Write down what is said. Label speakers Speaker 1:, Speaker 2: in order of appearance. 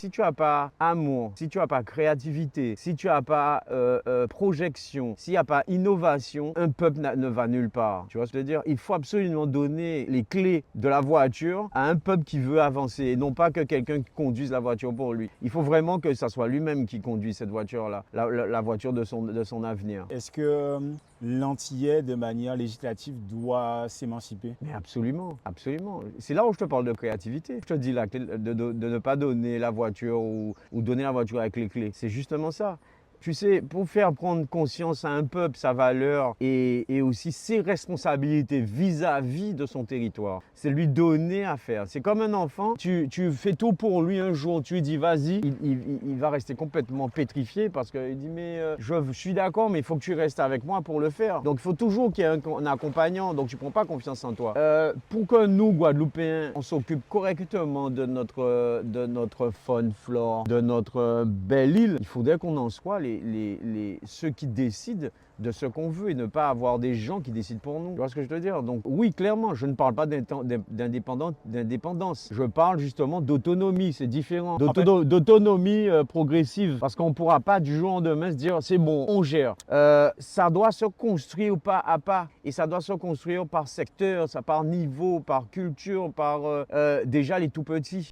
Speaker 1: Si tu n'as pas amour, si tu n'as pas créativité, si tu n'as pas projection, s'il n'y a pas innovation, un peuple ne va nulle part. Tu vois ce que je veux dire? Il faut absolument donner les clés de la voiture à un peuple qui veut avancer et non pas que quelqu'un conduise la voiture pour lui. Il faut vraiment que ça soit lui-même qui conduit cette voiture-là, la voiture de son avenir.
Speaker 2: Est-ce que l'Antillais, de manière législative, doit s'émanciper?
Speaker 1: Mais absolument, absolument. C'est là où je te parle de créativité. Je te dis la clé, de ne pas donner la voiture ou donner la voiture avec les clés. C'est justement ça. Tu sais, pour faire prendre conscience à un peuple sa valeur et aussi ses responsabilités vis-à-vis de son territoire, c'est lui donner à faire. C'est comme un enfant, tu fais tout pour lui un jour, tu lui dis vas-y, il va rester complètement pétrifié parce qu'il dit mais je suis d'accord mais il faut que tu restes avec moi pour le faire. Donc il faut toujours qu'il y ait un accompagnant, donc tu ne prends pas confiance en toi. Pour que nous, Guadeloupéens, on s'occupe correctement de notre faune, flore, de notre belle île, il faudrait qu'on en soit ceux qui décident de ce qu'on veut et ne pas avoir des gens qui décident pour nous. Tu vois ce que je veux dire? Donc oui, clairement, je ne parle pas d'indépendance. Je parle justement d'autonomie, c'est différent. D'autonomie progressive. Parce qu'on ne pourra pas du jour au lendemain se dire c'est bon, on gère. Ça doit se construire pas à pas. Et ça doit se construire par secteur, par niveau, par culture, par déjà les tout petits.